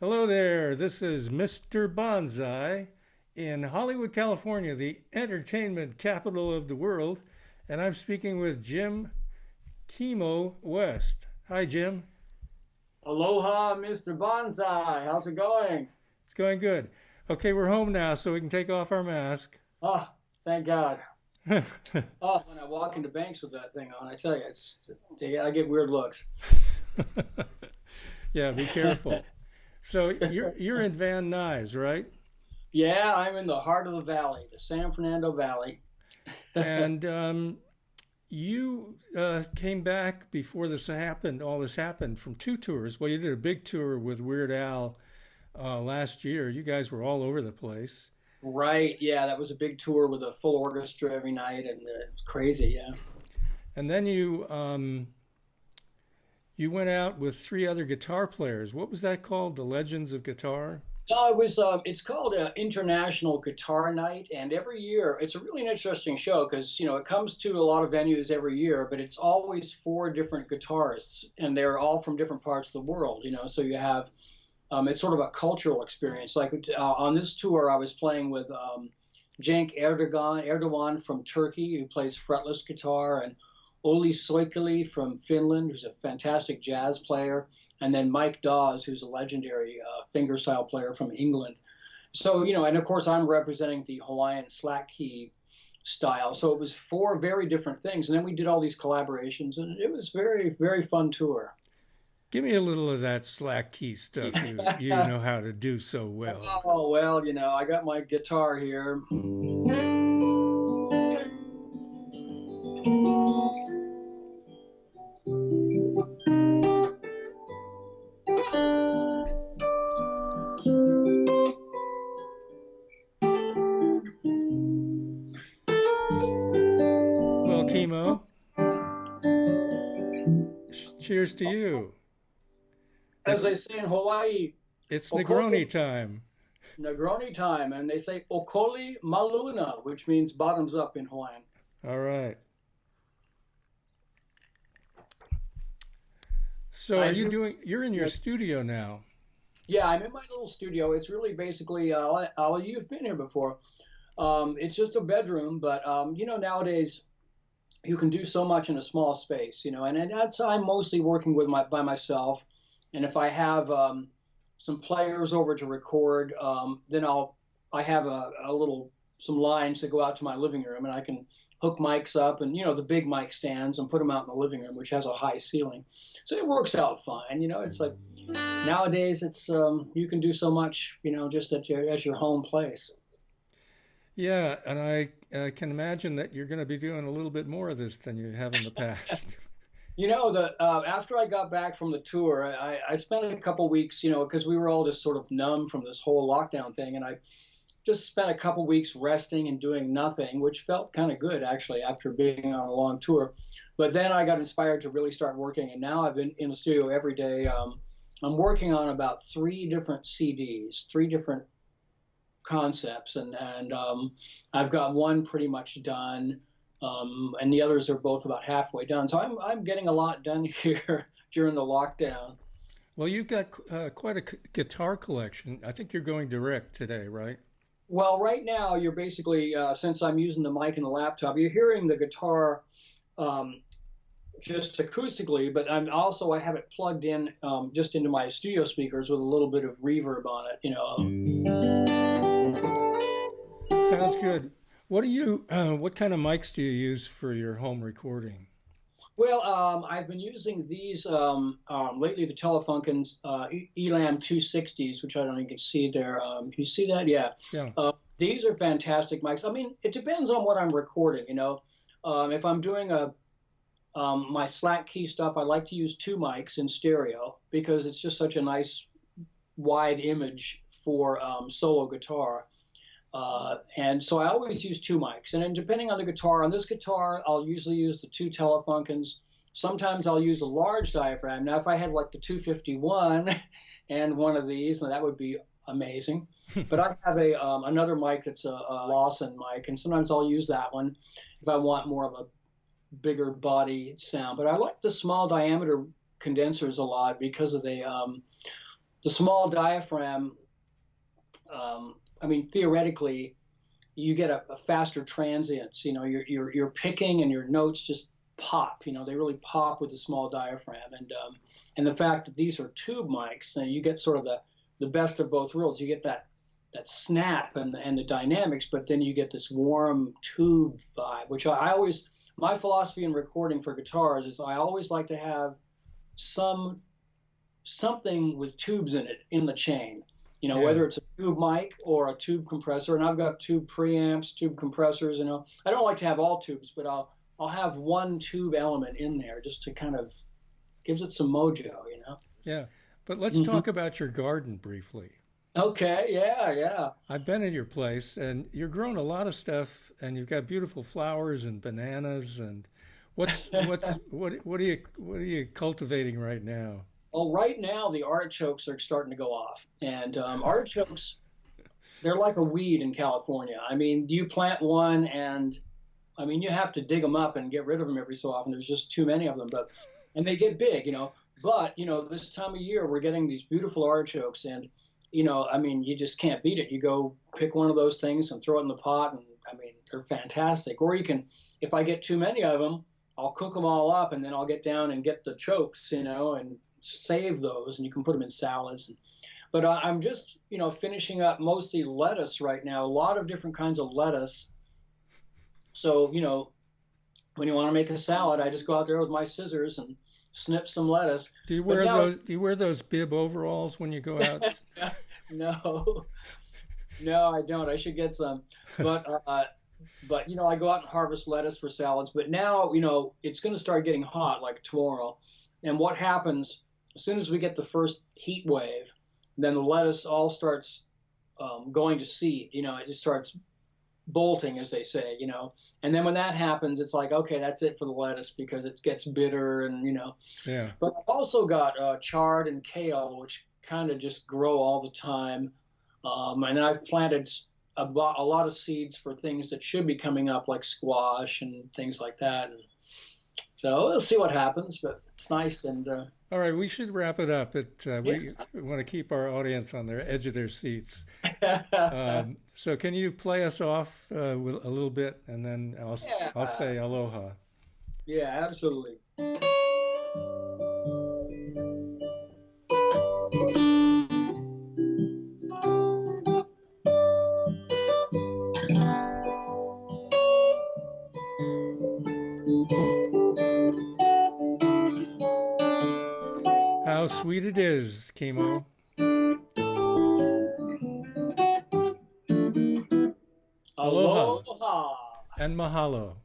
Hello there, this is Mr. Bonzai in Hollywood, California, the entertainment capital of the world, and I'm speaking with Jim Kimo West. Hi, Jim. Aloha, Mr. Bonzai. How's it going? It's going good. Okay, we're home now, so we can take off our mask. Oh, thank God. Oh, when I walk into banks with that thing on, I tell you, I get weird looks. Yeah, be careful. So you're in Van Nuys, right? Yeah, I'm in the heart of the valley, the San Fernando Valley. And you came back before this happened. All this happened from two tours. Well, you did a big tour with Weird Al last year. You guys were all over the place. Right, yeah, that was a big tour with a full orchestra every night, and it was crazy, yeah. And then you went out with three other guitar players. What was that called? The Legends of Guitar? No, it's called International Guitar Night, and every year it's a really interesting show because it comes to a lot of venues every year, but it's always four different guitarists, and they're all from different parts of the world. So you have it's sort of a cultural experience. Like on this tour, I was playing with Cenk Erdogan from Turkey, who plays fretless guitar, and Olli Soikeli from Finland, who's a fantastic jazz player, and then Mike Dawes, who's a legendary fingerstyle player from England. So, and of course I'm representing the Hawaiian slack key style. So it was four very different things. And then we did all these collaborations, and it was very, very fun tour. Give me a little of that slack key stuff you know how to do so well. Oh, well, I got my guitar here. Well, Kimo, cheers to you. As It's they say in Hawaii, it's Okole Negroni time. Negroni time, and they say Okoli Maluna, which means bottoms up in Hawaiian. All right. So I do, you're in your yeah, studio now. yeah, I'm in my little studio. It's really basically, you've been here before. It's just a bedroom, but nowadays you can do so much in a small space, and that's I'm mostly working by myself. And if I have some players over to record, then I have a little some lines that go out to my living room, and I can hook mics up and the big mic stands and put them out in the living room, which has a high ceiling, so it works out fine. It's like nowadays it's you can do so much, just at your home place. Yeah, and I can imagine that you're going to be doing a little bit more of this than you have in the past. The after I got back from the tour, I spent a couple weeks, because we were all just sort of numb from this whole lockdown thing, and I just spent a couple weeks resting and doing nothing, which felt kind of good actually after being on a long tour. But then I got inspired to really start working, and now I've been in the studio every day. I'm working on about three different CDs, three different concepts, and I've got one pretty much done, and the others are both about halfway done. So I'm getting a lot done here during the lockdown. Well, you've got quite a guitar collection. I think you're going direct today, right? Well, right now you're basically since I'm using the mic and the laptop, you're hearing the guitar um, just acoustically, but I have it plugged in just into my studio speakers with a little bit of reverb on it. Sounds good. What kind of mics do you use for your home recording? Well, I've been using these lately, the Telefunkens Elam 260s, which I don't know if you can see there. Can you see that? Yeah. Yeah. These are fantastic mics. I mean, it depends on what I'm recording. If I'm doing my slack key stuff, I like to use two mics in stereo because it's just such a nice wide image for solo guitar. And so I always use two mics. And then depending on the guitar, on this guitar, I'll usually use the two Telefunkens. Sometimes I'll use a large diaphragm. Now, if I had like the 251 and one of these, then that would be amazing. But I have another mic that's a Lawson mic, and sometimes I'll use that one if I want more of a bigger body sound. But I like the small diameter condensers a lot because of the small diaphragm, I mean, theoretically, you get a faster transience. You know, you're picking and your notes just pop. You know, they really pop with the small diaphragm, and the fact that these are tube mics, you get sort of the best of both worlds. You get that snap and the dynamics, but then you get this warm tube vibe, which I always, my philosophy in recording for guitars is I always like to have something with tubes in it in the chain. You know, Yeah. whether it's a tube mic or a tube compressor, and I've got tube preamps, tube compressors. You know, I don't like to have all tubes, but I'll have one tube element in there just to kind of gives it some mojo. You know. Yeah. But let's Hmm. talk about your garden briefly. Okay. Yeah. Yeah. I've been at your place and you're growing a lot of stuff and you've got beautiful flowers and bananas and what are you cultivating right now? Well, right now the artichokes are starting to go off, and artichokes, they're like a weed in California. I mean, you plant one, and I mean, you have to dig them up and get rid of them every so often. There's just too many of them, and they get big, you know. But you know, this time of year we're getting these beautiful artichokes, and you know, I mean, you just can't beat it. You go pick one of those things and throw it in the pot, and I mean, they're fantastic. Or you can, if I get too many of them, I'll cook them all up, and then I'll get down and get the chokes, you know, and save those, and you can put them in salads. But I'm just, you know, finishing up mostly lettuce right now. A lot of different kinds of lettuce. So, you know, when you want to make a salad, I just go out there with my scissors and snip some lettuce. Do you But wear now, those bib overalls when you go out? no, no, I don't. I should get some. But you know, I go out and harvest lettuce for salads. But now, you know, it's going to start getting hot like tomorrow. And what happens as soon as we get the first heat wave, then the lettuce all starts going to seed. You know, it just starts bolting, as they say. You know, and then when that happens, it's like, okay, that's it for the lettuce because it gets bitter, and you know. Yeah. But I've also got chard and kale, which kind of just grow all the time. And I've planted a lot of seeds for things that should be coming up, like squash and things like that. And so we'll see what happens, but it's nice. And All right, we should wrap it up. yes. We want to keep our audience on their edge of their seats. So can you play us off with a little bit, and then I'll Yeah, say aloha. yeah, absolutely. How sweet it is, Kimo. Aloha Aloha. and mahalo.